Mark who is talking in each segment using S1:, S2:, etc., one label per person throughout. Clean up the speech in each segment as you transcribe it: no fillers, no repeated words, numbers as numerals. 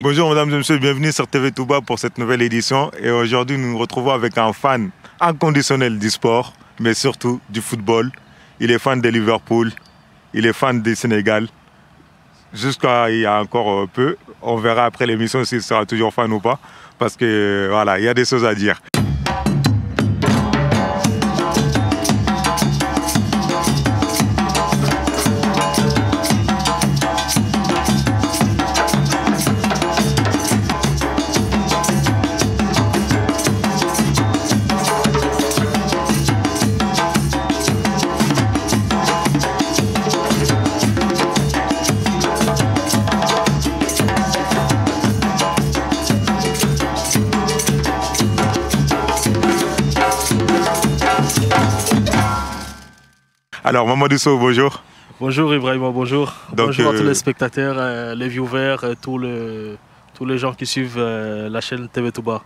S1: Bonjour mesdames et messieurs, bienvenue sur TV Touba pour cette nouvelle édition. Et aujourd'hui, nous nous retrouvons avec un fan inconditionnel du sport, mais surtout du football. Il est fan de Liverpool, il est fan du Sénégal. Jusqu'à il y a encore peu, on verra après l'émission s'il sera toujours fan ou pas, parce que voilà, il y a des choses à dire. Alors Mamadou Sow, bonjour.
S2: Bonjour Ibrahima, bonjour. Bonjour à tous les spectateurs, les viewers, tous les gens qui suivent la chaîne TV Touba.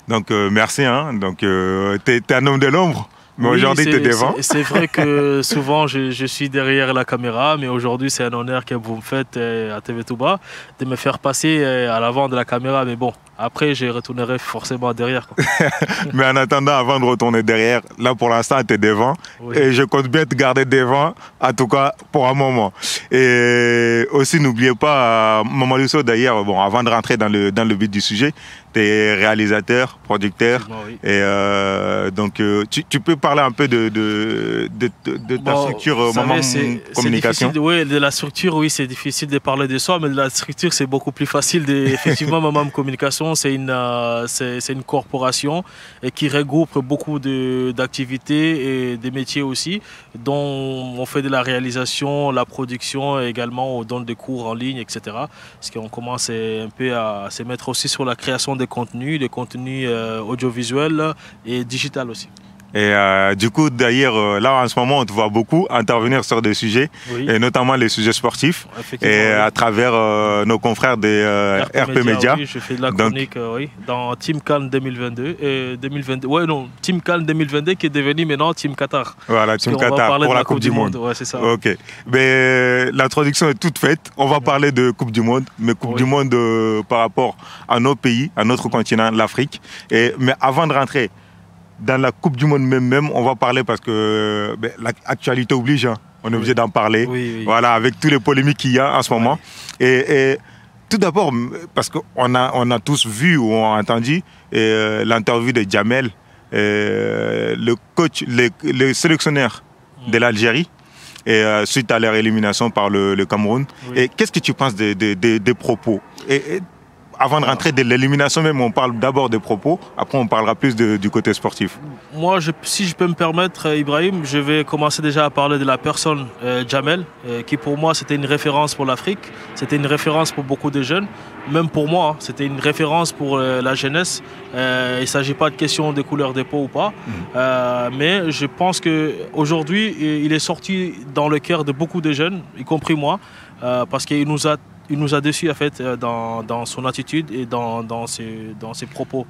S1: Donc merci, hein. Donc tu es un homme de l'ombre, mais oui, aujourd'hui tu es devant.
S2: C'est vrai que souvent je suis derrière la caméra, mais aujourd'hui c'est un honneur que vous me faites à TV Touba de me faire passer à l'avant de la caméra, mais bon. Après, je retournerai forcément derrière.
S1: Mais en attendant, avant de retourner derrière, là pour l'instant, tu es devant. Oui. Et je compte bien te garder devant, en tout cas pour un moment. Et aussi, n'oubliez pas, Mamadou Sow d'ailleurs, bon, avant de rentrer dans le vif du sujet, tu es réalisateur, producteur. Oui. Et donc, tu peux parler un peu de ta structure communication.
S2: Oui, de la structure, oui, c'est difficile de parler de soi, mais de la structure, c'est beaucoup plus facile. Effectivement, Maman Communication, c'est une corporation qui regroupe beaucoup d'activités et des métiers aussi, dont on fait de la réalisation, la production et également on donne des cours en ligne, etc. Parce qu'on commence un peu à se mettre aussi sur la création des contenus audiovisuels et digital aussi.
S1: Et du coup, d'ailleurs, là en ce moment, on te voit beaucoup intervenir sur des sujets, oui. Et notamment les sujets sportifs, et oui. À travers nos confrères des RP Media.
S2: Oui, je fais de la chronique oui, dans Team Cannes 2022. Ouais, non, Team Cannes 2022 qui est devenu maintenant Team Qatar.
S1: Voilà, Team Qatar pour la Coupe du Monde.
S2: Ouais, c'est ça.
S1: Ok. Mais l'introduction est toute faite. On va parler de Coupe du Monde, mais Coupe du Monde par rapport à nos pays, à notre continent, l'Afrique. Mais avant de rentrer dans la Coupe du Monde même, on va parler parce que l'actualité oblige, hein. On est obligé d'en parler. Oui. Voilà, avec tous les polémiques qu'il y a en ce moment. Et tout d'abord, parce qu'on a tous vu ou entendu l'interview de Djamel, le coach, le sélectionneur de l'Algérie, suite à leur élimination par le Cameroun. Oui. Et qu'est-ce que tu penses des propos avant de rentrer de l'élimination même, on parle d'abord des propos, après on parlera plus du côté sportif.
S2: Moi, si je peux me permettre, Ibrahim, je vais commencer déjà à parler de la personne Djamel, qui pour moi c'était une référence pour l'Afrique, c'était une référence pour beaucoup de jeunes, même pour moi, c'était une référence pour la jeunesse. Il ne s'agit pas de question de couleur de peau ou pas, mais je pense qu'aujourd'hui, il est sorti dans le cœur de beaucoup de jeunes, y compris moi, parce qu'il nous a déçus en fait, dans son attitude et dans ses propos.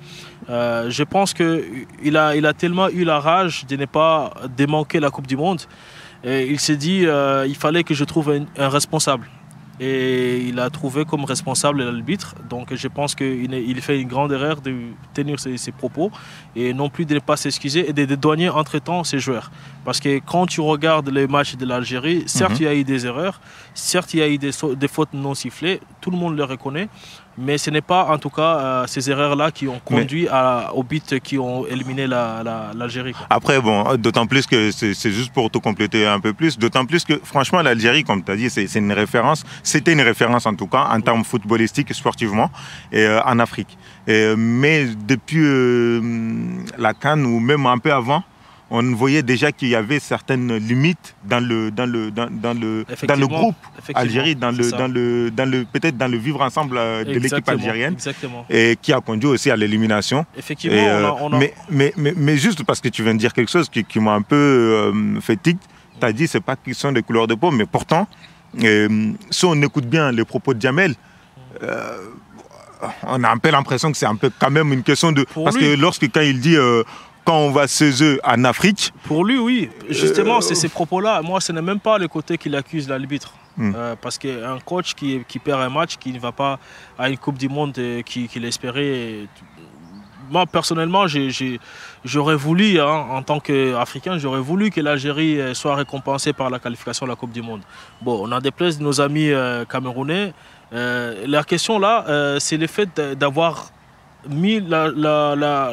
S2: Je pense qu'il a tellement eu la rage de ne pas démanquer la Coupe du Monde. Et il s'est dit il fallait que je trouve un responsable. Et il a trouvé comme responsable l'arbitre. Donc je pense qu'il fait une grande erreur de tenir ses propos et non plus de ne pas s'excuser et de dédouaner entre-temps ses joueurs. Parce que quand tu regardes les matchs de l'Algérie, certes il y a eu des erreurs, certes il y a eu des fautes non sifflées, tout le monde le reconnaît. Mais ce n'est pas en tout cas ces erreurs-là qui ont conduit au but qui ont éliminé l'Algérie.
S1: Après, bon, d'autant plus que c'est juste pour te compléter un peu plus, d'autant plus que franchement l'Algérie, comme tu as dit, c'est une référence. C'était une référence en tout cas en termes footballistiques, sportivement, et, en Afrique. Mais depuis la CAN ou même un peu avant, on voyait déjà qu'il y avait certaines limites dans le groupe Algérie, peut-être dans le vivre ensemble de l'équipe algérienne, et qui a conduit aussi à l'élimination.
S2: Effectivement,
S1: mais juste parce que tu viens de dire quelque chose qui m'a un peu fait tic, tu as dit c'est pas qu'ils sont des couleurs de peau, mais pourtant, si on écoute bien les propos de Djamel, on a un peu l'impression que c'est un peu quand même une question de... Parce que quand il dit... quand on va chez eux en Afrique...
S2: Pour lui, oui. Justement, c'est ces propos-là. Moi, ce n'est même pas le côté qu'il accuse l'arbitre. Parce qu'un coach qui perd un match, qui ne va pas à une Coupe du Monde qu'il espérait. Moi, personnellement, j'aurais voulu, en tant qu'Africain, j'aurais voulu que l'Algérie soit récompensée par la qualification à la Coupe du Monde. Bon, on en déplaise de nos amis camerounais. La question là, c'est le fait d'avoir mis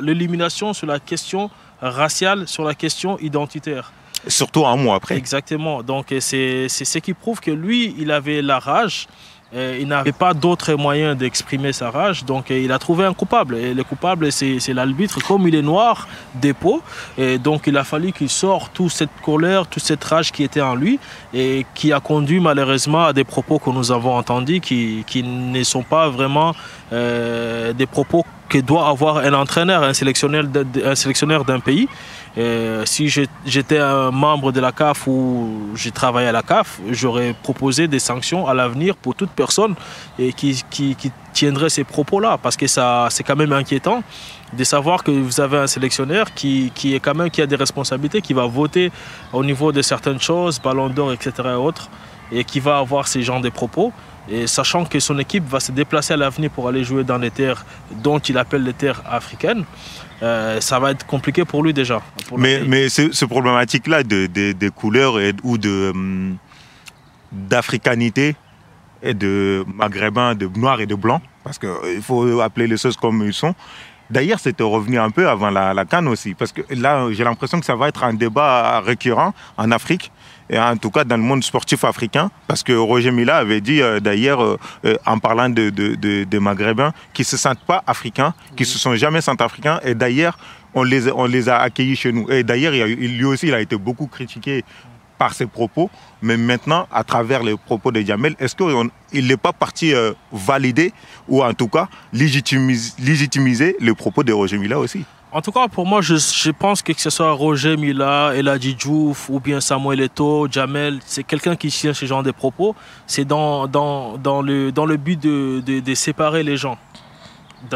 S2: l'élimination sur la question raciale, sur la question identitaire.
S1: Surtout un mois après.
S2: Exactement. Donc c'est ce qui prouve que lui, il avait la rage. Il n'avait pas d'autre moyen d'exprimer sa rage, donc il a trouvé un coupable. Et le coupable, c'est l'arbitre. Comme il est noir des peaux, et donc il a fallu qu'il sorte toute cette colère, toute cette rage qui était en lui, et qui a conduit malheureusement à des propos que nous avons entendus, qui ne sont pas vraiment des propos que doit avoir un entraîneur, un sélectionneur d'un pays. Si j'étais un membre de la CAF ou j'ai travaillé à la CAF, j'aurais proposé des sanctions à l'avenir pour toute personne qui tiendrait ces propos-là. Parce que c'est quand même inquiétant de savoir que vous avez un sélectionneur qui a des responsabilités, qui va voter au niveau de certaines choses, ballon d'or, etc. et autres, et qui va avoir ces genres de propos. Et sachant que son équipe va se déplacer à l'avenir pour aller jouer dans les terres dont il appelle les terres africaines, ça va être compliqué pour lui déjà.
S1: Mais ce problématique-là des couleurs ou d'africanité et de maghrébins, de noirs et de blancs, parce qu'il faut appeler les choses comme ils sont. D'ailleurs, c'était revenu un peu avant la CAN aussi, parce que là, j'ai l'impression que ça va être un débat récurrent en Afrique, et en tout cas dans le monde sportif africain, parce que Roger Milla avait dit d'ailleurs, en parlant des Maghrébins, qui ne se sentent pas africains, qui ne se sont jamais sentis africains, et d'ailleurs, on les a accueillis chez nous. Et d'ailleurs, lui aussi, il a été beaucoup critiqué par ses propos, mais maintenant, à travers les propos de Djamel, est-ce qu'il n'est pas parti valider, ou en tout cas légitimiser les propos de Roger Milla aussi?
S2: En tout cas, pour moi, je pense que ce soit Roger Milla, Elhadji Diouf ou bien Samuel Eto'o, Djamel, c'est quelqu'un qui tient ce genre de propos. C'est dans le but de séparer les gens.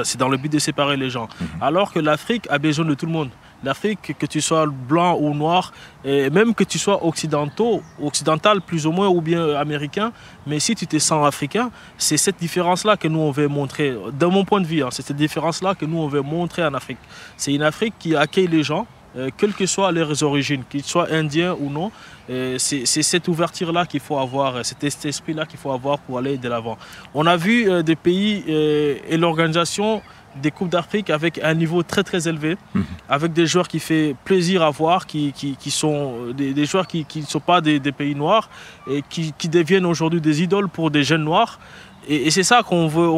S2: C'est dans le but de séparer les gens. Alors que l'Afrique a besoin de tout le monde. L'Afrique, que tu sois blanc ou noir, et même que tu sois occidental plus ou moins, ou bien américain, mais si tu te sens africain, c'est cette différence-là que nous on veut montrer. De mon point de vue, c'est cette différence-là que nous on veut montrer en Afrique. C'est une Afrique qui accueille les gens, quelles que soient leurs origines, qu'ils soient indiens ou non. C'est cette ouverture-là qu'il faut avoir, cet esprit-là qu'il faut avoir pour aller de l'avant. On a vu des pays et l'organisation des Coupes d'Afrique avec un niveau très très élevé, avec des joueurs qui fait plaisir à voir, qui sont des joueurs qui ne sont pas des pays noirs et qui deviennent aujourd'hui des idoles pour des jeunes noirs. Et c'est ça qu'on veut,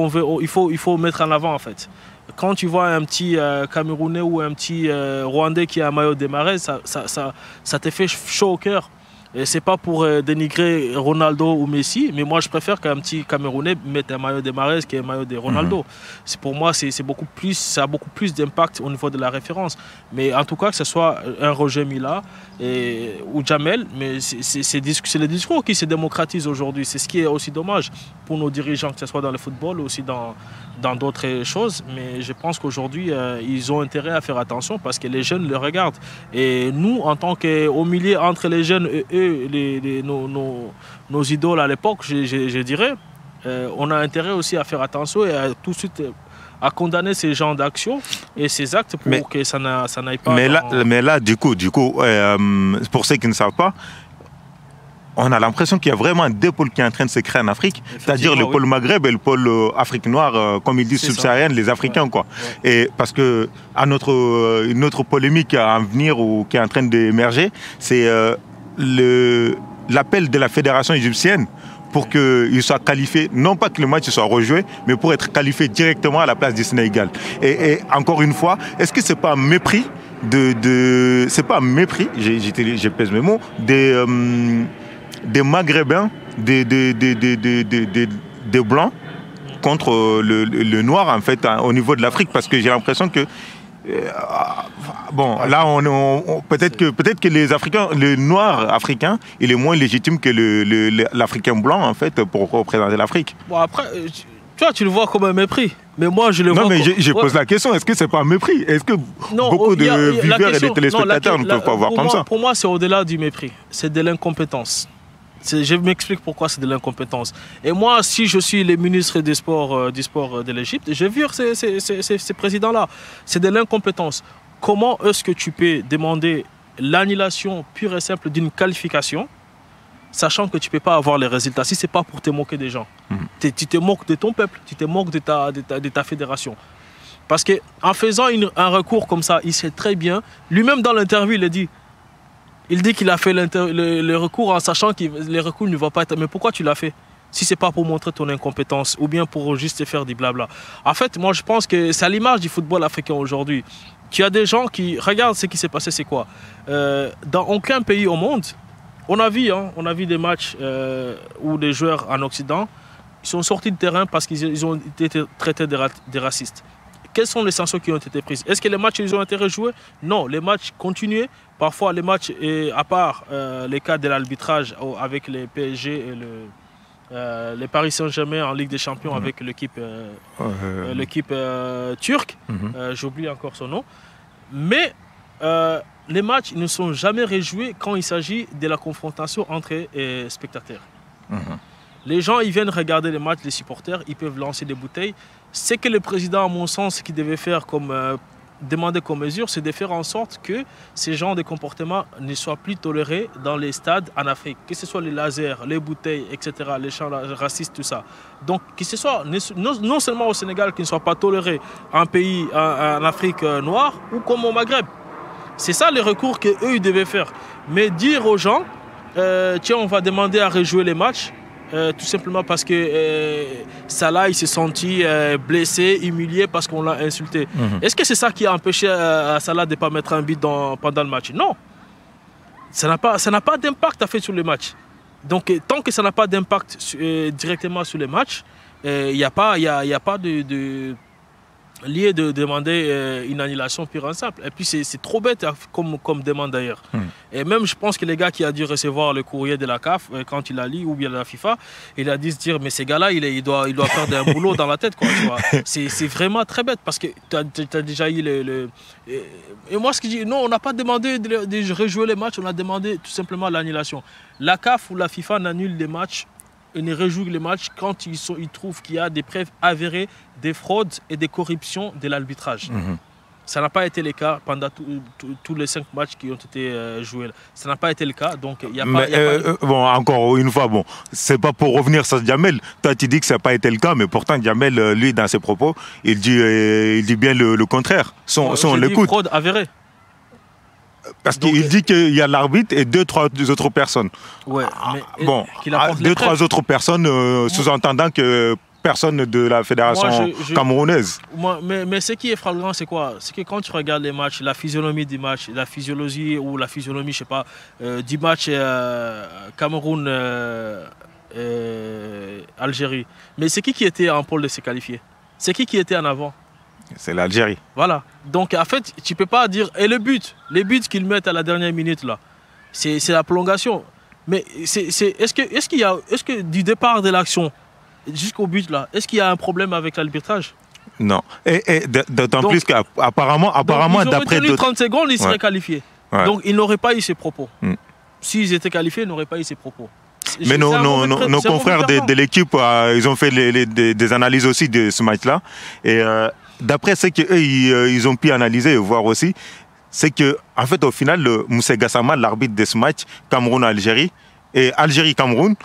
S2: il faut mettre en avant en fait. Quand tu vois un petit Camerounais ou un petit Rwandais qui a un maillot des Marais, ça te fait chaud au cœur. Et c'est pas pour dénigrer Ronaldo ou Messi, mais moi je préfère qu'un petit Camerounais mette un maillot des Mahrez qu'un maillot de Ronaldo. Pour moi, ça a beaucoup plus d'impact au niveau de la référence. Mais en tout cas, que ce soit un Roger Milla ou Djamel, mais c'est le discours qui se démocratise aujourd'hui. C'est ce qui est aussi dommage pour nos dirigeants, que ce soit dans le football ou aussi dans d'autres choses. Mais je pense qu'aujourd'hui, ils ont intérêt à faire attention parce que les jeunes le regardent. Et nous, en tant qu'au milieu entre les jeunes et eux, nos idoles à l'époque, je dirais, on a intérêt aussi à faire attention et à tout de suite à condamner ces genres d'actions et ces actes pour que ça n'aille pas.
S1: Mais là, du coup, pour ceux qui ne savent pas, on a l'impression qu'il y a vraiment deux pôles qui sont en train de se créer en Afrique, c'est-à-dire le pôle Maghreb et le pôle Afrique noire, comme ils disent subsaharienne, les Africains, quoi. Ouais. Et parce que une autre polémique à venir ou qui est en train d'émerger, c'est l'appel de la fédération égyptienne pour qu'il soit qualifié, non pas que le match soit rejoué, mais pour être qualifié directement à la place du Sénégal. Et encore une fois, est-ce que c'est pas un mépris c'est pas un mépris, je pèse mes mots, des Maghrébins, des Blancs contre le Noir, en fait, au niveau de l'Afrique, parce que j'ai l'impression que bon, là, peut-être que les Africains, le Noir africain, il est moins légitime que l'Africain blanc, en fait, pour représenter l'Afrique.
S2: Bon, après, tu le vois comme un mépris. Mais moi, je le vois.
S1: Non, mais je pose la question, est-ce que c'est pas un mépris? Est-ce que beaucoup de viewers et de téléspectateurs ne peuvent pas voir comme ça?
S2: Pour moi, c'est au-delà du mépris. C'est de l'incompétence. Je m'explique pourquoi c'est de l'incompétence. Et moi, si je suis le ministre des sports, du sport de l'Égypte, je vire ces présidents-là. C'est de l'incompétence. Comment est-ce que tu peux demander l'annulation pure et simple d'une qualification, sachant que tu ne peux pas avoir les résultats, si ce n'est pas pour te moquer des gens. Tu te moques de ton peuple, tu te moques de ta fédération. Parce qu'en faisant un recours comme ça, il sait très bien, lui-même dans l'interview, il dit qu'il a fait le recours en sachant que le recours ne va pas être... Mais pourquoi tu l'as fait si ce n'est pas pour montrer ton incompétence ou bien pour juste faire du blabla? En fait, moi je pense que c'est à l'image du football africain aujourd'hui. Tu as des gens qui... Regarde ce qui s'est passé, c'est quoi? Dans aucun pays au monde, on a vu des matchs où des joueurs en Occident ils sont sortis de terrain parce qu'ils ont été traités de racistes. Quelles sont les sanctions qui ont été prises? Est-ce que les matchs ils ont été rejoués? Non, les matchs continuaient. Parfois, les matchs, à part les cas de l'arbitrage avec les PSG et les Paris Saint-Germain en Ligue des Champions avec l'équipe turque, j'oublie encore son nom. Mais les matchs ne sont jamais rejoués quand il s'agit de la confrontation entre spectateurs. Les gens, ils viennent regarder les matchs, les supporters, ils peuvent lancer des bouteilles. Ce que le président, à mon sens, qui devait faire demander comme mesure, c'est de faire en sorte que ces genres de comportements ne soient plus tolérés dans les stades en Afrique. Que ce soit les lasers, les bouteilles, etc., les chants racistes, tout ça. Donc, que ce soit non seulement au Sénégal qui ne soit pas toléré en pays, en Afrique noire, ou comme au Maghreb. C'est ça les recours qu'eux, ils devaient faire. Mais dire aux gens, tiens, on va demander à rejouer les matchs, tout simplement parce que Salah il s'est senti blessé, humilié parce qu'on l'a insulté. Est-ce que c'est ça qui a empêché Salah de ne pas mettre un but pendant le match? Non. Ça n'a pas d'impact à faire sur le match. Donc tant que ça n'a pas d'impact directement sur les matchs, il n'y a pas de lié de demander une annulation pure et simple. Et puis c'est trop bête comme demande d'ailleurs. Et même je pense que les gars qui a dû recevoir le courrier de la CAF, quand il a lu, ou bien de la FIFA, il a dû se dire mais ces gars-là, il doit perdre un boulot dans la tête. C'est vraiment très bête parce que tu as déjà eu Et moi ce que je dis, non, on n'a pas demandé de rejouer les matchs, on a demandé tout simplement l'annulation. La CAF ou la FIFA n'annule les matchs et ne rejouent les matchs quand ils trouvent qu'il y a des preuves avérées des fraudes et des corruptions de l'arbitrage. Ça n'a pas été le cas pendant tous les 5 matchs qui ont été joués. Ça n'a pas été le cas, donc il n'y a pas...
S1: Bon, encore une fois, c'est pas pour revenir sur Djamel. Toi, tu dis que ça n'a pas été le cas, mais pourtant, Djamel, lui, dans ses propos, il dit bien le contraire. On l'écoute.
S2: Fraude avérée.
S1: Parce qu'il dit qu'il y a l'arbitre et 2-3 autres personnes.
S2: Ouais, mais
S1: 2-3 autres personnes, sous-entendant que personne de la fédération camerounaise.
S2: Mais ce qui est flagrant, c'est quoi? C'est que quand tu regardes les matchs, la physionomie du match, la physiologie ou la physionomie, je sais pas, du match Cameroun-Algérie. Mais c'est qui était en pôle de se qualifier? C'est qui était en avant?
S1: C'est l'Algérie.
S2: Voilà. Donc en fait, tu ne peux pas dire... Et les buts qu'ils mettent à la dernière minute, là, c'est la prolongation. Mais est-ce que du départ de l'action jusqu'au but, là, est-ce qu'il y a un problème avec l'arbitrage?
S1: Non. Et d'autant plus qu'apparemment, d'après...
S2: Ils 30 secondes, ils seraient qualifiés. Ouais. Donc ils n'auraient pas eu ces propos. S'ils étaient qualifiés, ils n'auraient pas eu ces propos.
S1: Mais nos confrères de l'équipe, ils ont fait des analyses aussi de ce match-là. Et... d'après ce qu'eux, ils ont pu analyser et voir aussi, c'est qu'en fait, au final, Moussa Gassama, l'arbitre de ce match, Cameroun-Algérie, et Algérie-Cameroun,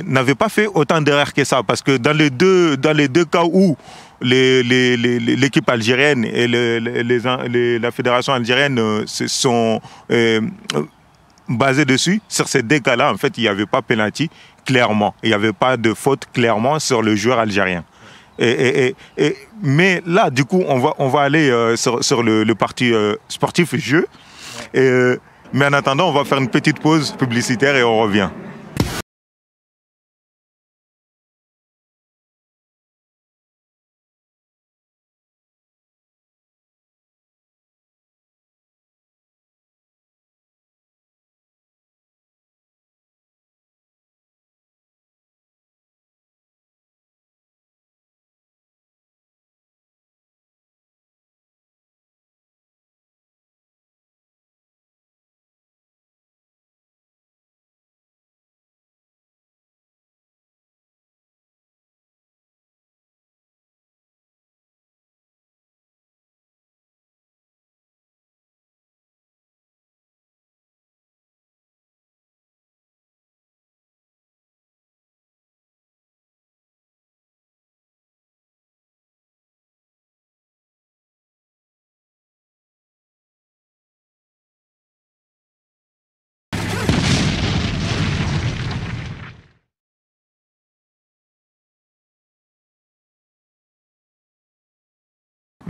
S1: n'avait pas fait autant d'erreurs que ça. Parce que dans les deux cas où l'équipe algérienne et la fédération algérienne se sont basés dessus, sur ces deux cas-là, en fait, il n'y avait pas pénalty clairement. Il n'y avait pas de faute clairement sur le joueur algérien. Mais là, du coup, on va aller sur le parti sportif jeu. Mais en attendant, on va faire une petite pause publicitaire et on revient.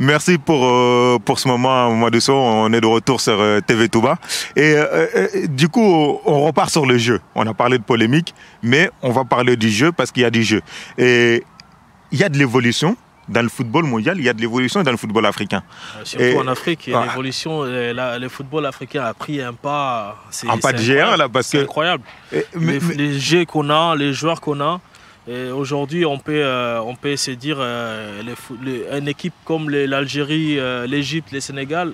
S1: Merci pour ce moment, Madousso. On est de retour sur TV Touba. Et du coup, on repart sur le jeu. On a parlé de polémique, mais on va parler du jeu parce qu'il y a du jeu. Et il y a de l'évolution dans le football mondial, il y a de l'évolution dans le football africain.
S2: Surtout en Afrique, il y a l'évolution. Le football africain a pris un pas.
S1: Un pas de géant, là, parce que.
S2: C'est incroyable. Les jeux qu'on a, les joueurs qu'on a. Aujourd'hui, on peut se dire une équipe comme l'Algérie, l'Égypte, le Sénégal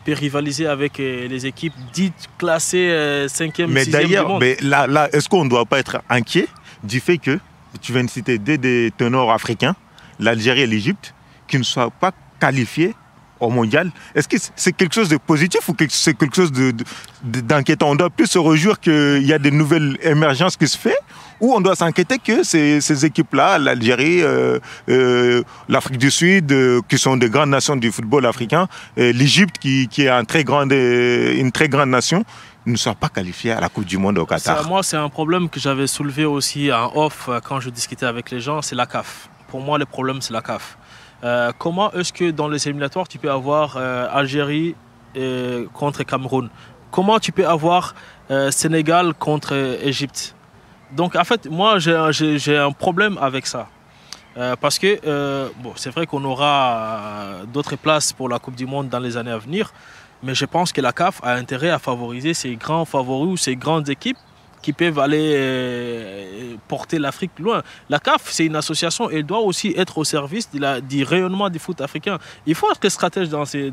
S2: peut rivaliser avec les équipes dites classées 5e, 6e du monde.
S1: Mais là, est-ce qu'on ne doit pas être inquiet du fait que tu viens de citer des ténors africains, l'Algérie et l'Égypte, qui ne soient pas qualifiés au mondial? Est-ce que c'est quelque chose de positif ou c'est quelque chose d'inquiétant? On doit plus se réjouir qu'il y a des nouvelles émergences qui se font, ou on doit s'inquiéter que ces équipes-là, l'Algérie, l'Afrique du Sud, qui sont des grandes nations du football africain, l'Égypte, qui est une très grande nation, ne soient pas qualifiés à la Coupe du Monde au Qatar?
S2: Moi, c'est un problème que j'avais soulevé aussi en off quand je discutais avec les gens, c'est la CAF. Pour moi, le problème, c'est la CAF. Comment est-ce que dans les éliminatoires, tu peux avoir Algérie contre Cameroun? Comment tu peux avoir Sénégal contre Égypte? Donc, en fait, moi, j'ai un problème avec ça. Parce que, c'est vrai qu'on aura d'autres places pour la Coupe du Monde dans les années à venir, mais je pense que la CAF a intérêt à favoriser ces grands favoris ou ces grandes équipes qui peuvent aller porter l'Afrique loin. La CAF, c'est une association, elle doit aussi être au service du rayonnement du foot africain. Il faut être stratège dans ces...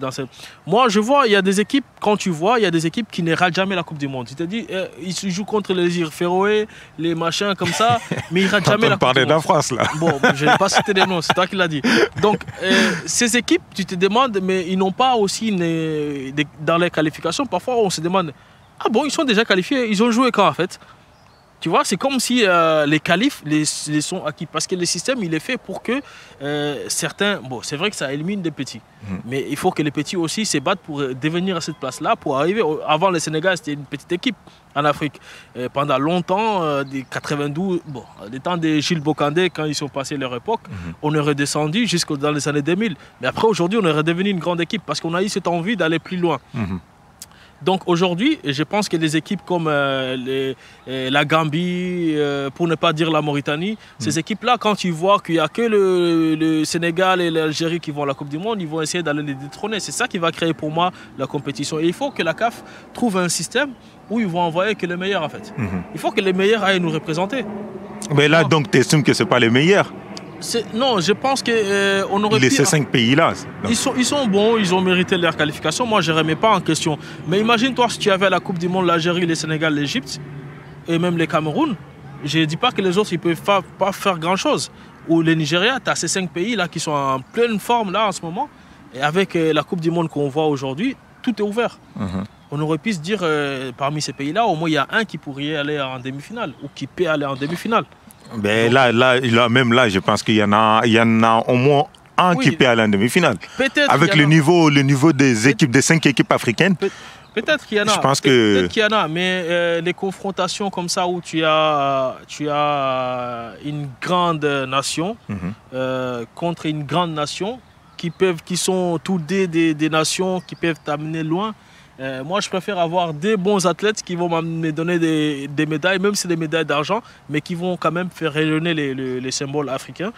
S2: Moi, je vois, il y a des équipes, quand tu vois, il y a des équipes qui ne ratent jamais la Coupe du Monde. Tu te dis, ils jouent contre les îles Féroé, les machins comme ça, mais ils ne ratent jamais la Coupe du Monde.
S1: On parle de la France, là.
S2: Bon, je n'ai pas cité des noms, c'est toi qui l'as dit. Donc, ces équipes, tu te demandes, mais ils n'ont pas aussi, dans les qualifications, parfois on se demande, ah bon, ils sont déjà qualifiés, ils ont joué quand en fait? Tu vois, c'est comme si les qualifs les sont acquis. Parce que le système, il est fait pour que certains... Bon, c'est vrai que ça élimine des petits. Mais il faut que les petits aussi se battent pour devenir à cette place-là, pour arriver... Avant, le Sénégal, c'était une petite équipe en Afrique. Pendant longtemps, des 92... Bon, les temps de Gilles Bocandé, quand ils sont passés leur époque, on est redescendu jusqu'aux dans les années 2000. Mais après, aujourd'hui, on est redevenu une grande équipe parce qu'on a eu cette envie d'aller plus loin. Donc aujourd'hui, je pense que les équipes comme la Gambie, pour ne pas dire la Mauritanie, ces équipes-là, quand tu vois qu'il n'y a que le Sénégal et l'Algérie qui vont à la Coupe du Monde, ils vont essayer d'aller les détrôner. C'est ça qui va créer pour moi la compétition. Et il faut que la CAF trouve un système où ils vont envoyer que les meilleurs en fait. Il faut que les meilleurs aillent nous représenter.
S1: Mais là, donc, tu estimes que ce n'est pas les meilleurs?
S2: Non, je pense qu'on aurait pu...
S1: Ces 5 pays-là.
S2: Ils sont bons, ils ont mérité leur qualification. Moi, je ne remets pas en question. Mais imagine-toi si tu avais à la Coupe du Monde l'Algérie, le Sénégal, l'Égypte et même les Cameroun. Je ne dis pas que les autres, ils ne peuvent pas faire grand-chose. Ou le Nigeria, tu as ces 5 pays-là qui sont en pleine forme là en ce moment. Et avec la Coupe du Monde qu'on voit aujourd'hui, tout est ouvert. On aurait pu se dire, parmi ces pays-là, au moins, il y a un qui pourrait aller en demi-finale ou qui peut aller en demi-finale.
S1: Ben même là, je pense qu'il y en a au moins un qui peut aller en demi-finale. Avec le niveau des équipes, des 5 équipes africaines.
S2: Peut-être qu'il y en a.
S1: Je pense
S2: peut-être qu'il y en a, mais les confrontations comme ça où tu as une grande nation contre une grande nation qui sont tous des nations qui peuvent t'amener loin. Moi, je préfère avoir des bons athlètes qui vont me donner des médailles, même si c'est des médailles d'argent, mais qui vont quand même faire rayonner les symboles africains.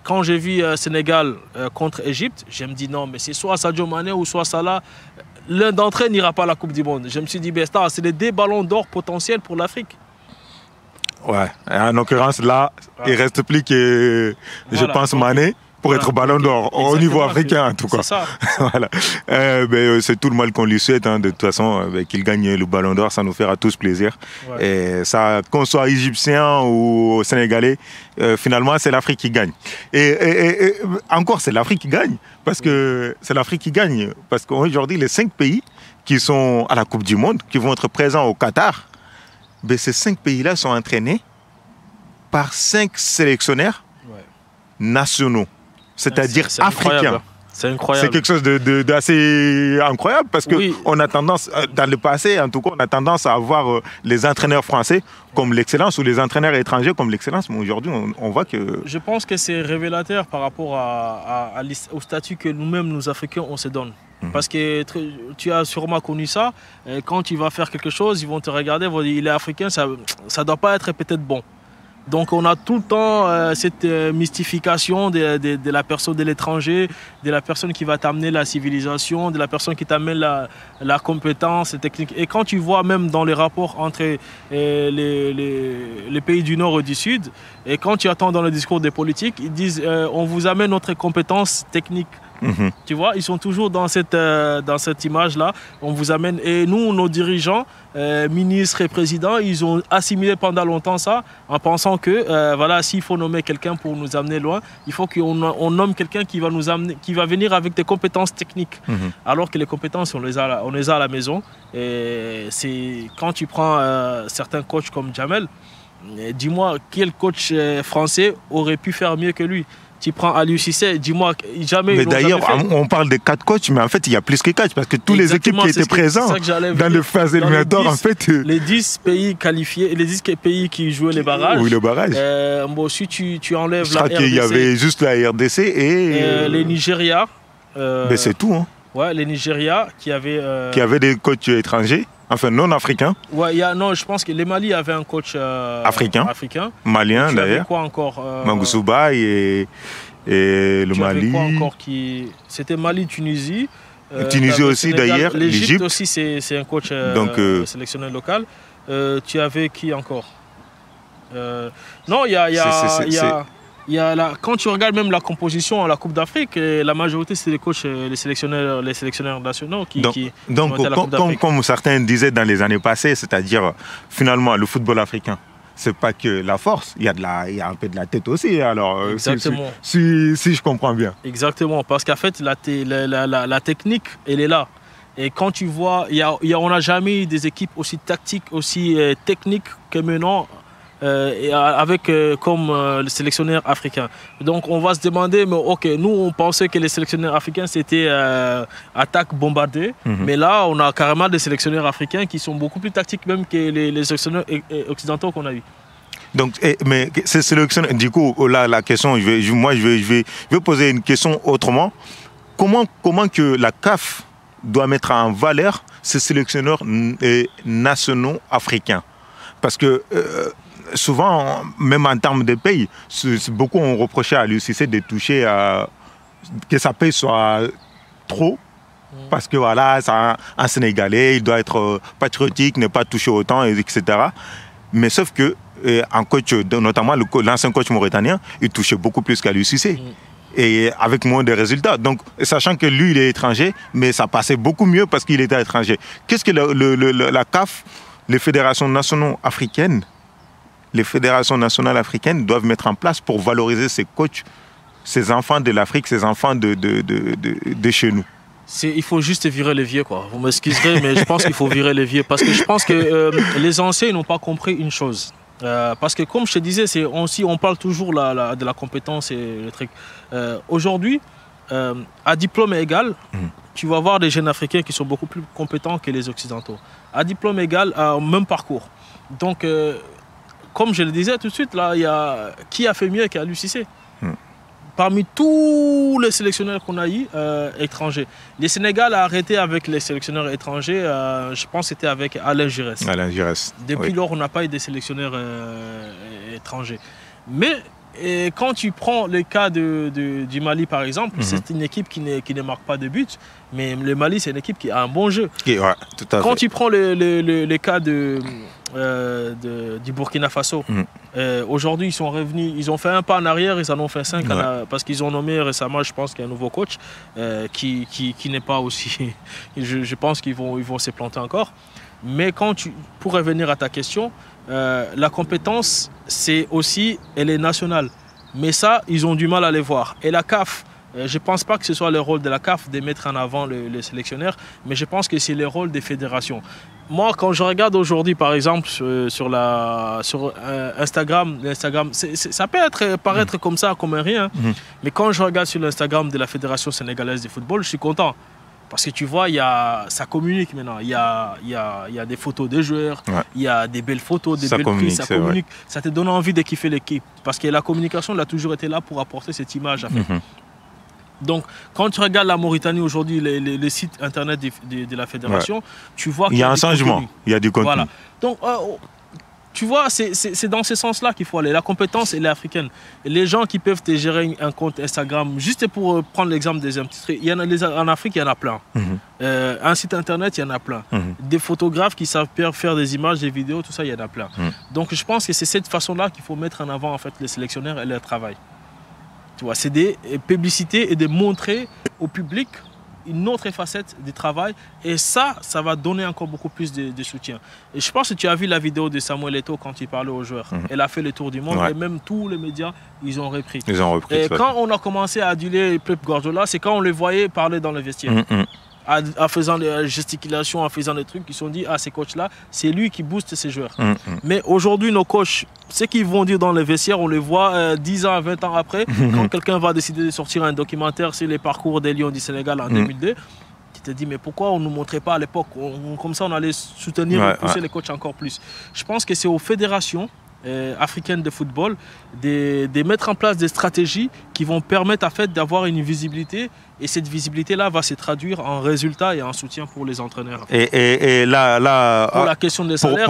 S2: Quand j'ai vu Sénégal contre Égypte, je me dis non, mais c'est soit Sadio Mané ou soit Salah. L'un d'entre eux n'ira pas à la Coupe du Monde. Je me suis dit, c'est les 2 ballons d'or potentiels pour l'Afrique.
S1: Ouais, en l'occurrence, là, il reste plus que, je pense, Mané. Pour être ballon d'or, au niveau africain en tout cas.
S2: C'est ça.
S1: Voilà. C'est tout le mal qu'on lui souhaite. De toute façon, qu'il gagne le ballon d'or, ça nous fera tous plaisir. Et ça, qu'on soit égyptien ou sénégalais, finalement, c'est l'Afrique qui gagne. Et encore, c'est l'Afrique qui gagne. Parce que c'est l'Afrique qui gagne. Parce qu'aujourd'hui, les 5 pays qui sont à la Coupe du Monde, qui vont être présents au Qatar, ces 5 pays-là sont entraînés par 5 sélectionneurs nationaux. C'est-à-dire africains.
S2: C'est incroyable.
S1: C'est quelque chose d'assez incroyable parce que on a tendance, dans le passé en tout cas, on a tendance à avoir les entraîneurs français comme l'excellence ou les entraîneurs étrangers comme l'excellence. Mais aujourd'hui, on voit que...
S2: Je pense que c'est révélateur par rapport au statut que nous-mêmes, nous Africains, on se donne. Parce que tu as sûrement connu ça. Quand tu vas faire quelque chose, ils vont te regarder, ils vont dire il est africain, ça ne doit pas être peut-être bon. Donc on a tout le temps cette mystification de la personne de l'étranger, de la personne qui va t'amener la civilisation, de la personne qui t'amène la compétence, la technique. Et quand tu vois même dans les rapports entre les pays du Nord et du Sud, et quand tu attends dans le discours des politiques, ils disent on vous amène notre compétence technique. Tu vois, ils sont toujours dans cette image-là. On vous amène. Et nous, nos dirigeants, ministres et présidents, ils ont assimilé pendant longtemps ça en pensant que voilà, s'il faut nommer quelqu'un pour nous amener loin, il faut qu'on nomme quelqu'un qui va nous amener, qui va venir avec des compétences techniques. Alors que les compétences, on les a à la maison. Et c'est quand tu prends certains coachs comme Djamel, dis-moi quel coach français aurait pu faire mieux que lui. Tu prends Aliou Cissé, dis-moi jamais.
S1: Mais d'ailleurs, on parle de 4 coachs, mais en fait, il y a plus que 4 parce que toutes les équipes qui étaient présentes dans le phase éliminatoire, en fait.
S2: Les 10 pays qualifiés, les 10 pays qui jouaient les barrages.
S1: Oui, le barrage.
S2: Bon, si tu enlèves
S1: la RDC. Il y avait juste la RDC et.
S2: Les Nigeria.
S1: Mais c'est tout, hein.
S2: Ouais, les Nigeria qui avaient.
S1: Qui avaient des coachs étrangers. Enfin, non africains.
S2: Ouais, non, je pense que les Mali avaient un coach africain.
S1: Malien, d'ailleurs.
S2: Quoi encore
S1: Mangoussouba et le Mali.
S2: Quoi encore qui... C'était Mali, Tunisie.
S1: Tunisie aussi, d'ailleurs.
S2: L'Égypte aussi, c'est un coach sélectionneur local. Tu avais qui encore Non, il y a quand tu regardes même la composition à la Coupe d'Afrique, la majorité c'est les coachs, les sélectionneurs nationaux qui
S1: donc
S2: ont été à la Coupe d'Afrique.
S1: Comme certains disaient dans les années passées, c'est-à-dire finalement le football africain, c'est pas que la force, il y a un peu de la tête aussi. Alors
S2: exactement.
S1: Si je comprends bien.
S2: Exactement, parce qu'en fait la technique elle est là. Et quand tu vois, on n'a jamais eu des équipes aussi tactiques, aussi techniques que maintenant. Avec comme le sélectionneur africain. Donc on va se demander, mais ok, nous on pensait que les sélectionneurs africains c'était attaque bombardée, mais là on a carrément des sélectionneurs africains qui sont beaucoup plus tactiques même que les sélectionneurs occidentaux qu'on a eu.
S1: Donc, mais ces sélectionneurs, du coup, là la question, je vais poser une question autrement. Comment que la CAF doit mettre en valeur ces sélectionneurs nationaux africains? Parce que souvent, même en termes de pays, beaucoup ont reproché à l'UCC de toucher que sa paye soit trop. Parce que voilà, c'est un Sénégalais, il doit être patriotique, ne pas toucher autant, etc. Mais sauf que un coach, notamment l'ancien coach mauritanien, il touchait beaucoup plus qu'à l'UCC. Et avec moins de résultats. Donc, sachant que lui, il est étranger, mais ça passait beaucoup mieux parce qu'il était étranger. Qu'est-ce que la CAF, les fédérations nationales africaines, doivent mettre en place pour valoriser ces coachs, ces enfants de l'Afrique, ces enfants de chez nous?
S2: Il faut juste virer les vieux, quoi. Vous m'excuserez, mais je pense qu'il faut virer les vieux. Parce que je pense que les anciens n'ont pas compris une chose. Parce que comme je te disais, on parle toujours de la compétence et le truc. Aujourd'hui, à diplôme égal, tu vas voir des jeunes Africains qui sont beaucoup plus compétents que les Occidentaux. À diplôme égal, même parcours. Donc, comme je le disais tout de suite, là, qui a fait mieux qu'à l'UCC? Parmi tous les sélectionneurs qu'on a eu étrangers. Le Sénégal a arrêté avec les sélectionneurs étrangers, je pense que c'était avec Alain Giresse. Depuis lors, on n'a pas eu de sélectionneurs étrangers. Mais quand tu prends le cas du Mali, par exemple, c'est une équipe qui ne marque pas de but, mais le Mali, c'est une équipe qui a un bon jeu. Quand tu prends le cas du Burkina Faso, aujourd'hui, ils sont revenus, ils ont fait un pas en arrière, ils en ont fait 5 parce qu'ils ont nommé récemment, je pense, qu'il y a un nouveau coach qui n'est pas aussi... je pense qu'ils vont se planter encore. Mais pour revenir à ta question, la compétence, elle est nationale. Mais ça, ils ont du mal à les voir. Et la CAF, Je ne pense pas que ce soit le rôle de la CAF de mettre en avant les sélectionneurs, mais je pense que c'est le rôle des fédérations. Moi, quand je regarde aujourd'hui, par exemple, sur Instagram, ça peut paraître comme ça, comme un rien, mais quand je regarde sur l'Instagram de la Fédération sénégalaise de football, je suis content. Parce que tu vois, ça communique maintenant. Il y a des photos des joueurs, il y a des belles photos, des belles prises, ça communique. Ça te donne envie de kiffer l'équipe. Parce que la communication, elle a toujours été là pour apporter cette image. Donc, quand tu regardes la Mauritanie aujourd'hui, les sites internet de la fédération, tu vois qu'il
S1: y a un changement, il y a du contenu. Voilà.
S2: Donc, tu vois, c'est dans ce sens-là qu'il faut aller. La compétence, elle est africaine. Et les gens qui peuvent te gérer un compte Instagram, juste pour prendre l'exemple des industries, en Afrique, il y en a plein. Un site internet, il y en a plein. Des photographes qui savent faire des images, des vidéos, tout ça, il y en a plein. Donc, je pense que c'est cette façon-là qu'il faut mettre en avant en fait, les sélectionneurs et leur travail. Tu vois, c'est des publicités et de montrer au public une autre facette du travail. Et ça va donner encore beaucoup plus de soutien. Et je pense que tu as vu la vidéo de Samuel Eto'o quand il parlait aux joueurs. Elle a fait le tour du monde et même tous les médias, ils ont repris. Et quand on a commencé à aduler Pep Guardiola, c'est quand on les voyait parler dans le vestiaire. En faisant des gesticulations, en faisant des trucs, ils se sont dit, ces coachs-là, c'est lui qui booste ces joueurs. Mais aujourd'hui, nos coachs, ce qu'ils vont dire dans les vestiaires, on les voit 10 ans, 20 ans après, quand quelqu'un va décider de sortir un documentaire sur les parcours des Lions du Sénégal en 2002, tu te dis, mais pourquoi on ne nous montrait pas à l'époque? Comme ça, on allait soutenir et pousser les coachs encore plus. Je pense que c'est aux fédérations africaines de football de mettre en place des stratégies qui vont permettre en fait, d'avoir une visibilité. Et cette visibilité-là va se traduire en résultats et en soutien pour les entraîneurs.
S1: Et là,
S2: pour la question des salaires,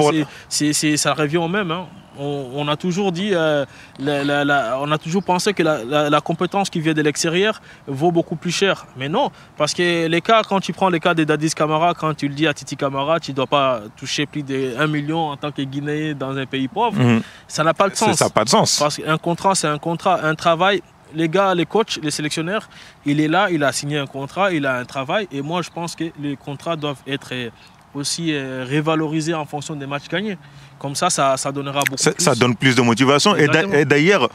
S2: ça revient au même. On a toujours dit, on a toujours pensé que la compétence qui vient de l'extérieur vaut beaucoup plus cher. Mais non, parce que les cas, quand tu prends le cas de Dadis Camara, quand tu le dis à Titi Camara, tu ne dois pas toucher plus de 1 million en tant que Guinéen dans un pays pauvre. Ça n'a pas de sens.
S1: Ça n'a pas de sens.
S2: Parce qu'un contrat, c'est un contrat. Un travail, les gars, les coachs, les sélectionneurs, il est là, il a signé un contrat, il a un travail. Et moi, je pense que les contrats doivent être aussi révalorisés en fonction des matchs gagnés. Comme ça donnera beaucoup plus.
S1: Ça donne plus de motivation. Et d'ailleurs,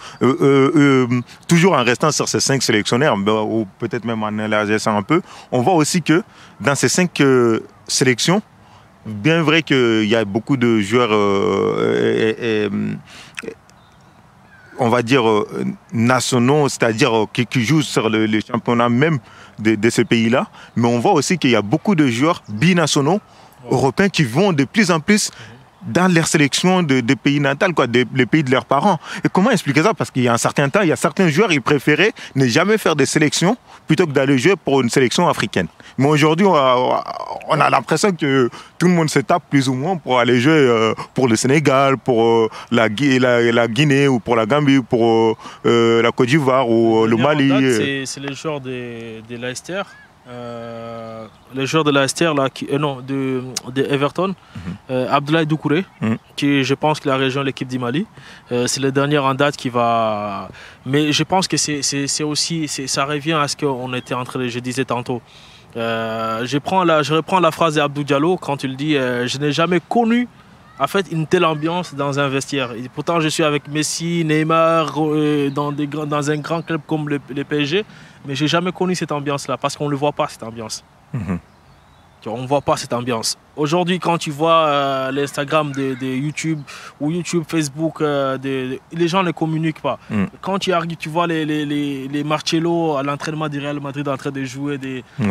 S1: toujours en restant sur ces 5 sélectionnaires, ou peut-être même en élargissant un peu, on voit aussi que dans ces 5 sélections, bien vrai qu'il y a beaucoup de joueurs on va dire nationaux, c'est-à-dire qui jouent sur le championnat même de ces pays-là, mais on voit aussi qu'il y a beaucoup de joueurs binationaux européens qui vont de plus en plus dans leur sélection de pays natals, les pays de leurs parents. Et comment expliquer ça? Parce qu'il y a un certain temps, il y a certains joueurs, ils préféraient ne jamais faire des sélections plutôt que d'aller jouer pour une sélection africaine. Mais aujourd'hui, on a l'impression que tout le monde se tape plus ou moins pour aller jouer pour le Sénégal, pour la Guinée ou pour la Gambie, pour la Côte d'Ivoire ou le Mali.
S2: C'est les joueurs de Leicester. Les joueurs de l'Aster de Everton, Abdoulaye Doucouré, qui je pense que la région l'équipe du Mali, c'est le dernier en date qui va. Mais je pense que c'est aussi, ça revient à ce qu'on était en train de, je disais tantôt. Je reprends la phrase d'Abdou Diallo quand il dit je n'ai jamais connu en fait une telle ambiance dans un vestiaire. Et pourtant je suis avec Messi, Neymar dans un grand club comme le PSG. Mais je n'ai jamais connu cette ambiance-là parce qu'on ne le voit pas, cette ambiance. On ne voit pas cette ambiance. Aujourd'hui, quand tu vois l'Instagram de YouTube ou YouTube, Facebook, les gens ne communiquent pas. Quand tu arrives, tu vois les Marcelo à l'entraînement du Real Madrid en train de jouer,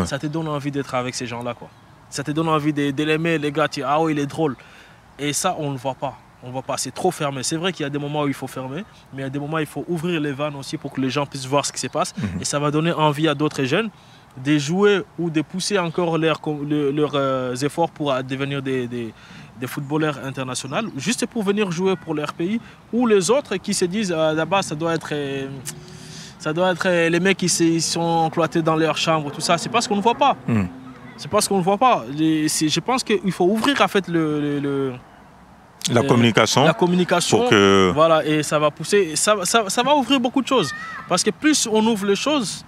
S2: ça te donne envie d'être avec ces gens-là. Ça te donne envie de l'aimer, les gars. Il est drôle. Et ça, on ne le voit pas. On ne voit pas, c'est trop fermé. C'est vrai qu'il y a des moments où il faut fermer, mais il y a des moments où il faut ouvrir les vannes aussi pour que les gens puissent voir ce qui se passe. Et ça va donner envie à d'autres jeunes de jouer ou de pousser encore leurs efforts pour devenir des footballeurs internationaux, juste pour venir jouer pour leur pays, ou les autres qui se disent là-bas, ça doit être les mecs qui sont encloîtés dans leur chambre, tout ça. C'est parce qu'on ne voit pas. C'est parce qu'on ne voit pas. Je pense qu'il faut ouvrir en fait
S1: la communication.
S2: La communication,
S1: pour que...
S2: voilà, et ça va pousser, ça va ouvrir beaucoup de choses. Parce que plus on ouvre les choses,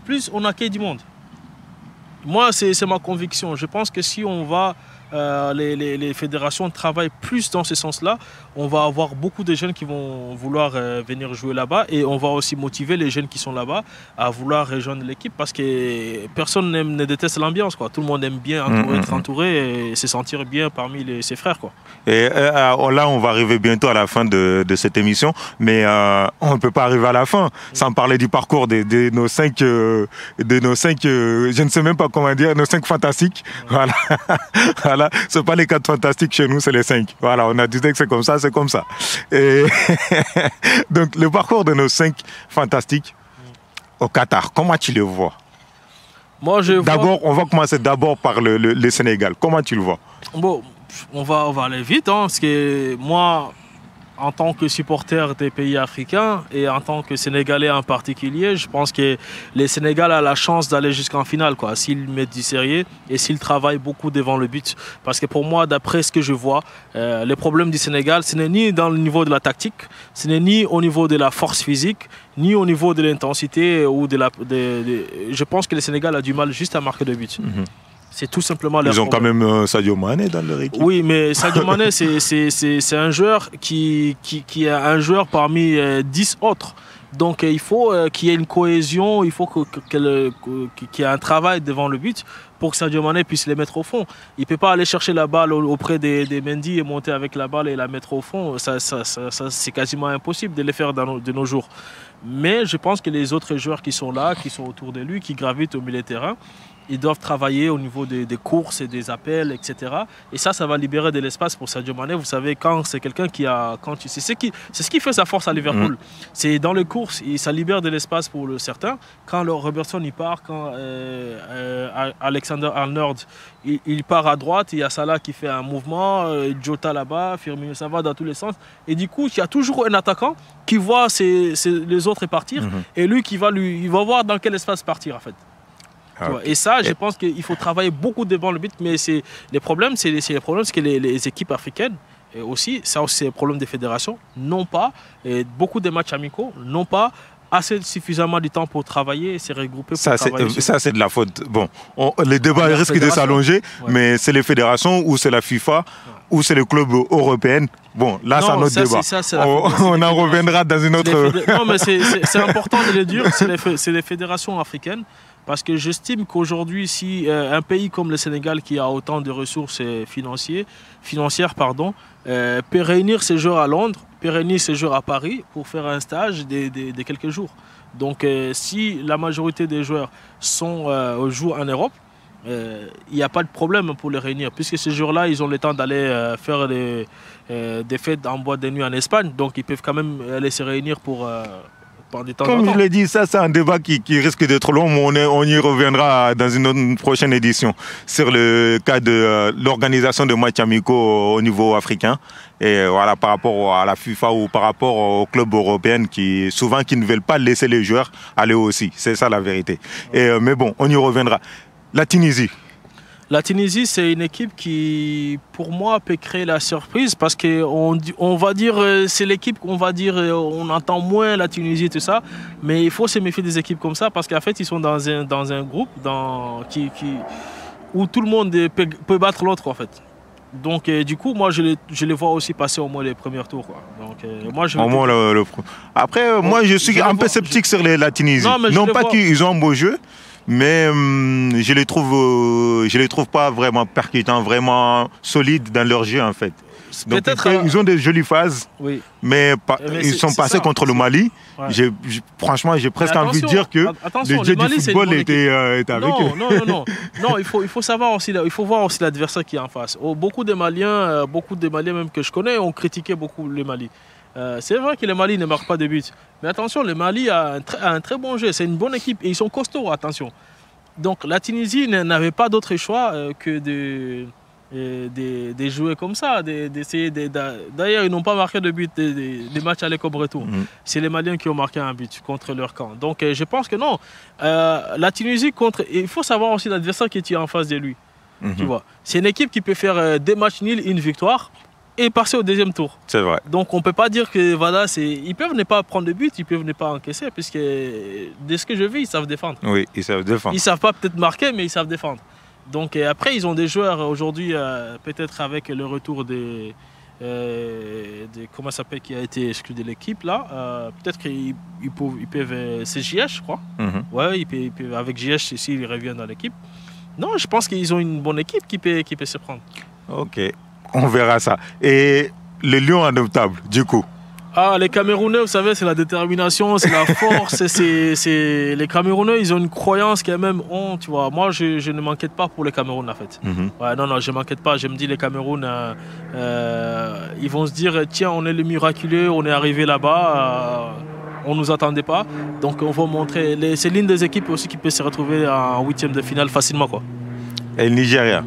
S2: plus on accueille du monde. Moi, c'est ma conviction. Je pense que si on va les fédérations travaillent plus dans ce sens-là, on va avoir beaucoup de jeunes qui vont vouloir venir jouer là-bas et on va aussi motiver les jeunes qui sont là-bas à vouloir rejoindre l'équipe parce que personne ne déteste l'ambiance, quoi. Tout le monde aime bien être entouré et se sentir bien parmi ses frères, quoi.
S1: Et là, on va arriver bientôt à la fin de cette émission, mais on ne peut pas arriver à la fin sans parler du parcours de nos cinq, je ne sais même pas comment dire, nos 5 fantastiques. Voilà. Voilà. Ce pas les 4 fantastiques chez nous, c'est les 5. Voilà, on a dit que c'est comme ça, c'est comme ça. Et donc, le parcours de nos 5 fantastiques au Qatar, comment tu le vois?
S2: Moi,
S1: on va commencer d'abord par le Sénégal. Comment tu le vois?
S2: Bon, on va aller vite, hein, parce que moi, en tant que supporter des pays africains et en tant que Sénégalais en particulier, je pense que les Sénégal a la chance d'aller jusqu'en finale, quoi, s'ils mettent du sérieux et s'ils travaillent beaucoup devant le but. Parce que pour moi, d'après ce que je vois, les problèmes du Sénégal, ce n'est ni dans le niveau de la tactique, ce n'est ni au niveau de la force physique, ni au niveau de l'intensité ou je pense que le Sénégal a du mal juste à marquer de buts. C'est tout simplement leur
S1: problème. Ils ont quand même Sadio Mané dans leur équipe.
S2: Oui, mais Sadio Mané, c'est un joueur qui est un joueur parmi 10 autres. Donc il faut qu'il y ait une cohésion, il faut qu'il y ait un travail devant le but pour que Sadio Mané puisse les mettre au fond. Il ne peut pas aller chercher la balle auprès des Mendy et monter avec la balle et la mettre au fond. Ça c'est quasiment impossible de les faire de nos jours. Mais je pense que les autres joueurs qui sont là, qui sont autour de lui, qui gravitent au milieu de terrain, ils doivent travailler au niveau des courses et des appels, etc. Et ça va libérer de l'espace pour Sadio Mané. Vous savez, quand c'est quelqu'un qui a... C'est ce qui fait sa force à Liverpool. C'est dans les courses, ça libère de l'espace pour certains. Quand Robertson il part, quand Alexander-Arnold il part à droite, il y a Salah qui fait un mouvement, Jota là-bas, Firmino, ça va dans tous les sens. Et du coup, il y a toujours un attaquant qui voit les autres partir et lui il va voir dans quel espace partir en fait. Et ça, je pense qu'il faut travailler beaucoup devant le but, mais les problèmes, c'est que les équipes africaines, et aussi, ça aussi c'est le problème des fédérations, n'ont pas, beaucoup de matchs amicaux, n'ont pas suffisamment de temps pour travailler et se regrouper pour travailler.
S1: Ça, c'est de la faute. Bon, les débats risquent de s'allonger, mais c'est les fédérations ou c'est la FIFA ou c'est le club européen. Bon, là, c'est un autre débat. On en reviendra dans une autre...
S2: Non, mais c'est important de le dire, c'est les fédérations africaines. Parce que j'estime qu'aujourd'hui, si un pays comme le Sénégal, qui a autant de ressources financières, peut réunir ses joueurs à Londres, peut réunir ses joueurs à Paris pour faire un stage de quelques jours. Donc si la majorité des joueurs jouent en Europe, il n'y a pas de problème pour les réunir, puisque ces jours-là, ils ont le temps d'aller faire des fêtes en boîte de nuit en Espagne. Donc ils peuvent quand même aller se réunir pour...
S1: Comme je l'ai dit, ça c'est un débat qui risque d'être long, mais on y reviendra dans une prochaine édition sur le cas de l'organisation de matchs amicaux au niveau africain. Et voilà, par rapport à la FIFA ou par rapport aux clubs européens qui ne veulent pas laisser les joueurs aller aussi. C'est ça la vérité. Mais bon, on y reviendra. La Tunisie.
S2: La Tunisie, c'est une équipe qui, pour moi, peut créer la surprise parce qu'on va dire, c'est l'équipe qu'on va dire, on entend moins la Tunisie, tout ça, mais il faut se méfier des équipes comme ça parce qu'en fait, ils sont dans un groupe où tout le monde peut battre l'autre, en fait. Donc, du coup, moi, je les vois aussi passer au moins les premiers tours, quoi. Donc, moi,
S1: Après, moi, je suis un peu sceptique sur la Tunisie. Non pas qu'ils ont un beau jeu, mais je les trouve pas vraiment percutants, vraiment solides dans leur jeu en fait. Donc, ils ont des jolies phases, oui. mais ils sont passés contre le Mali. Ouais. Franchement, j'ai presque envie de dire que le jeu du football était avec eux.
S2: Non, il faut savoir aussi, il faut voir aussi l'adversaire qui est en face. Beaucoup de Maliens même que je connais ont critiqué beaucoup le Mali. C'est vrai que le Mali ne marque pas de buts. Mais attention, le Mali a un très bon jeu. C'est une bonne équipe et ils sont costauds, attention. Donc la Tunisie n'avait pas d'autre choix que de jouer comme ça. D'ailleurs, ils n'ont pas marqué de but des matchs aller comme retour. C'est les Maliens qui ont marqué un but contre leur camp. Donc je pense que non. La Tunisie il faut savoir aussi l'adversaire qui est en face de lui. Tu vois. C'est une équipe qui peut faire 2 matchs nuls, 1 victoire. Et passer au deuxième tour.
S1: C'est vrai.
S2: Donc on ne peut pas dire que voilà, ils peuvent ne pas prendre de but, ils peuvent ne pas encaisser, puisque de ce que je vis, ils savent défendre.
S1: Oui, ils savent défendre.
S2: Ils ne savent pas peut-être marquer, mais ils savent défendre. Donc et après, ils ont des joueurs aujourd'hui, peut-être avec le retour comment ça s'appelle, qui a été exclu de l'équipe là. Peut-être qu'ils peuvent. C'est JH, je crois. Ouais, ils peuvent, avec JH, s'ils reviennent dans l'équipe. Non, je pense qu'ils ont une bonne équipe qui peut se prendre.
S1: Ok, on verra ça. Et les Lions indomptables, du coup?
S2: Ah, les Camerounais, vous savez, c'est la détermination, c'est la force. Les Camerounais, ils ont une croyance qui est même honte, tu vois. Moi, je ne m'inquiète pas pour les Camerounais, en fait. Ouais, non, je ne m'inquiète pas. Je me dis, les Cameroun, ils vont se dire, tiens, on est le miraculeux, on est arrivé là-bas, on ne nous attendait pas. Donc, on va montrer. C'est l'une des équipes aussi qui peut se retrouver en huitième de finale facilement, quoi.
S1: Et le Nigeria?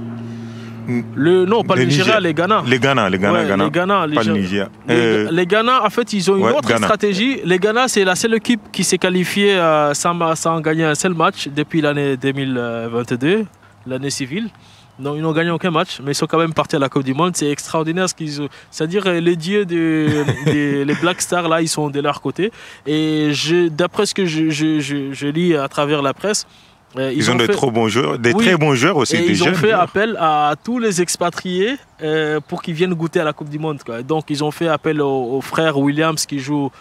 S2: Non, pas le Nigeria, les Ghana.
S1: Les Ghana. Pas le Nigeria.
S2: Les Ghana, en fait, ils ont une autre stratégie. Les Ghana, c'est la seule équipe qui s'est qualifiée sans gagner un seul match depuis l'année 2022, l'année civile. Donc, ils n'ont gagné aucun match, mais ils sont quand même partis à la Coupe du Monde. C'est extraordinaire ce qu'ils ont. C'est-à-dire, les dieux les Black Stars, là, ils sont de leur côté. Et d'après ce que je lis à travers la presse,
S1: ils ont de très bons joueurs, très bons joueurs aussi.
S2: Et ils ont fait appel à tous les expatriés pour qu'ils viennent goûter à la Coupe du Monde, quoi. Donc ils ont fait appel aux frères Williams qui jouent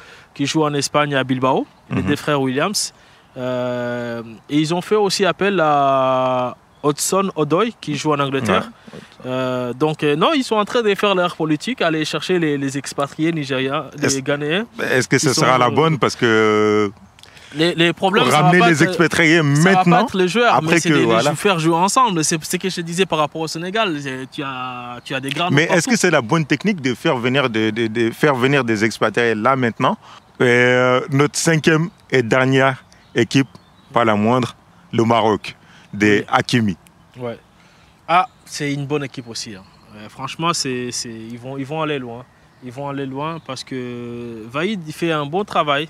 S2: en Espagne à Bilbao, les deux frères Williams. Et ils ont fait aussi appel à Hudson Odoi qui joue en Angleterre. Donc non, ils sont en train de faire leur politique, aller chercher les expatriés nigériens, les Ghanéens.
S1: Est-ce que ce sera la bonne, parce que
S2: les problèmes,
S1: ramener les expatriés maintenant,
S2: ça va pas être les joueurs,
S1: après
S2: mais c'est les faire jouer ensemble. C'est ce que je te disais par rapport au Sénégal. Tu as des grands.
S1: Mais est-ce que c'est la bonne technique de faire venir des expatriés là maintenant? Notre cinquième et dernière équipe, pas la moindre, le Maroc, des Hakimi.
S2: Ouais. Ah, c'est une bonne équipe aussi. Hein. Franchement, ils vont aller loin. Ils vont aller loin parce que Vaïd, il fait un bon travail.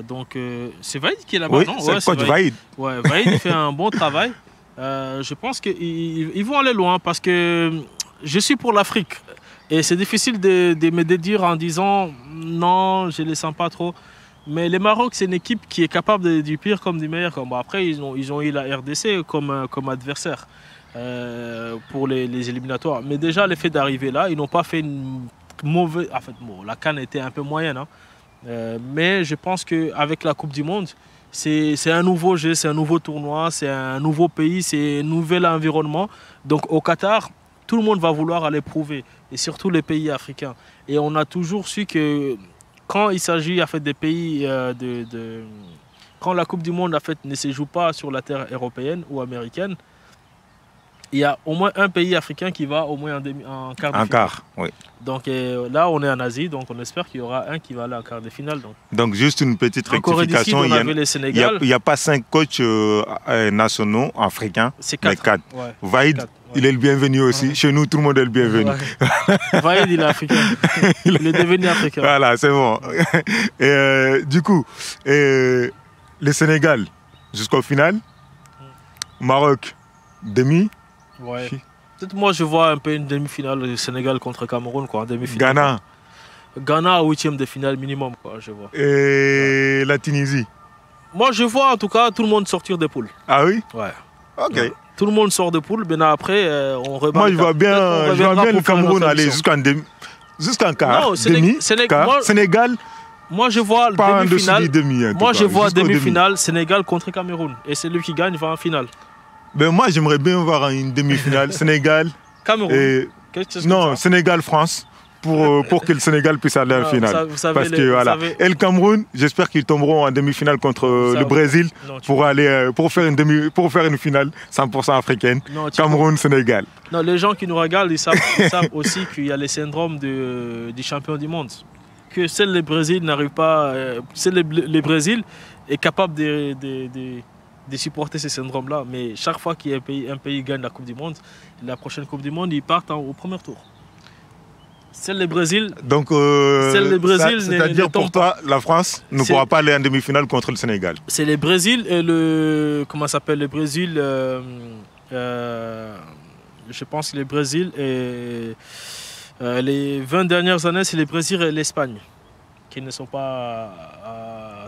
S2: Donc c'est Vaïd qui est là-bas,
S1: oui,
S2: non?
S1: C'est le coach Vaïd.
S2: Ouais, Vaïd fait un bon travail. Je pense qu'ils vont aller loin parce que je suis pour l'Afrique. Et c'est difficile de me dédire en disant non, je ne les sens pas trop. Mais le Maroc, c'est une équipe qui est capable du pire comme du meilleur. Bon, après, ils ont eu la RDC comme adversaire pour les éliminatoires. Mais déjà, le fait d'arriver là, ils n'ont pas fait une mauvaise... En fait, bon, la CAN était un peu moyenne, hein. Mais je pense qu'avec la Coupe du Monde, c'est un nouveau jeu, c'est un nouveau tournoi, c'est un nouveau pays, c'est un nouvel environnement. Donc au Qatar, tout le monde va vouloir aller prouver, et surtout les pays africains. Et on a toujours su que quand il s'agit en fait, des pays quand la Coupe du Monde en fait, ne se joue pas sur la terre européenne ou américaine, il y a au moins un pays africain qui va au moins en quart de finale.
S1: Quart, oui.
S2: Donc là, on est en Asie, donc on espère qu'il y aura un qui va aller en quart de finale.
S1: Donc juste une petite rectification, il n'y a pas 5 coachs nationaux africains, mais 4. Ouais, Vaïd, 4, ouais. Il est le bienvenu aussi. Ouais. Chez nous, tout le monde est le bienvenu.
S2: Ouais. Vaïd, il est africain. Il est devenu africain.
S1: Voilà, c'est bon. Et, du coup, le Sénégal, jusqu'au final. Maroc, demi.
S2: Ouais. Peut-être moi je vois un peu une demi-finale du Sénégal contre Cameroun, quoi, en demi-finale.
S1: Ghana.
S2: Ghana à 8e de finale minimum, quoi, je vois.
S1: Et la Tunisie.
S2: Moi je vois en tout cas tout le monde sortir des poules.
S1: Ah oui?
S2: Ouais.
S1: Ok.
S2: Ouais. Tout le monde sort de poules, mais après on rebat.
S1: Moi je vois bien le Cameroun aller jusqu'en quart.
S2: Non, Sénégal. Moi je vois
S1: demi-finale.
S2: Moi je vois demi-finale Sénégal contre Cameroun. Et celui qui gagne va en finale.
S1: Ben moi, j'aimerais bien voir une demi-finale Sénégal.
S2: Cameroun.
S1: Non, Sénégal-France pour que le Sénégal puisse aller en finale. Parce que voilà. Et le Cameroun, j'espère qu'ils tomberont en demi-finale contre le Brésil pour faire une finale 100% africaine. Cameroun-Sénégal.
S2: Non, les gens qui nous regardent, ils savent aussi qu'il y a le syndrome du champion du monde. Que seul le Brésil n'arrive pas. Seul le Brésil est capable de supporter ce syndrome-là. Mais chaque fois qu'un pays gagne la Coupe du Monde, la prochaine Coupe du Monde, ils partent au premier tour. C'est le Brésil.
S1: Donc, c'est-à-dire pour toi, la France ne pourra pas aller en demi-finale contre le Sénégal.
S2: C'est le Brésil et comment ça s'appelle, le Brésil. Je pense que le Brésil et les 20 dernières années, c'est le Brésil et l'Espagne qui ne sont pas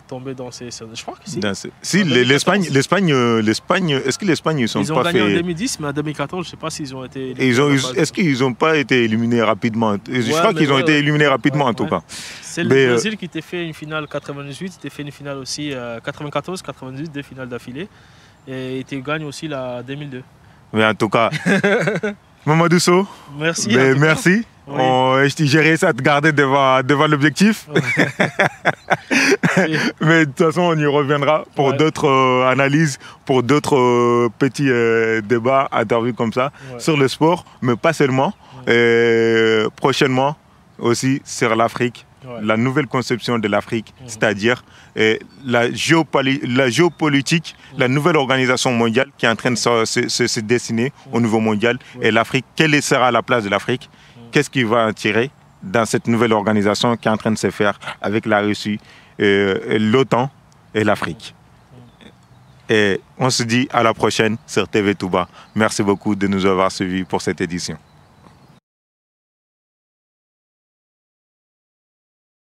S2: tomber dans ces... Je crois que si.
S1: Si, l'Espagne, est-ce que l'Espagne, ils sont
S2: ils ont
S1: pas
S2: gagné
S1: fait...
S2: en 2010, mais en 2014, je ne sais pas s'ils ont été...
S1: Est-ce qu'ils n'ont pas été éliminés rapidement? Je crois qu'ils ont été éliminés rapidement, en tout cas.
S2: C'est le Brésil qui t'a fait une finale 98, il t'a fait une finale aussi 94, 98, 2 finales d'affilée. Et il te gagne aussi la 2002.
S1: Mais en tout cas, Mamadou Sow,
S2: merci.
S1: Merci. Oui. J'ai réussi à te garder devant l'objectif. Mais de toute façon, on y reviendra pour d'autres analyses, pour d'autres petits débats, interviews comme ça, sur le sport, mais pas seulement. Prochainement aussi sur l'Afrique. La nouvelle conception de l'Afrique, c'est-à-dire la géopolitique, la nouvelle organisation mondiale qui est en train de se dessiner au niveau mondial. Et l'Afrique, quelle sera la place de l'Afrique? Qu'est-ce qui va en tirer dans cette nouvelle organisation qui est en train de se faire avec la Russie, l'OTAN et l'Afrique? Et on se dit à la prochaine sur TV Touba. Merci beaucoup de nous avoir suivis pour cette édition.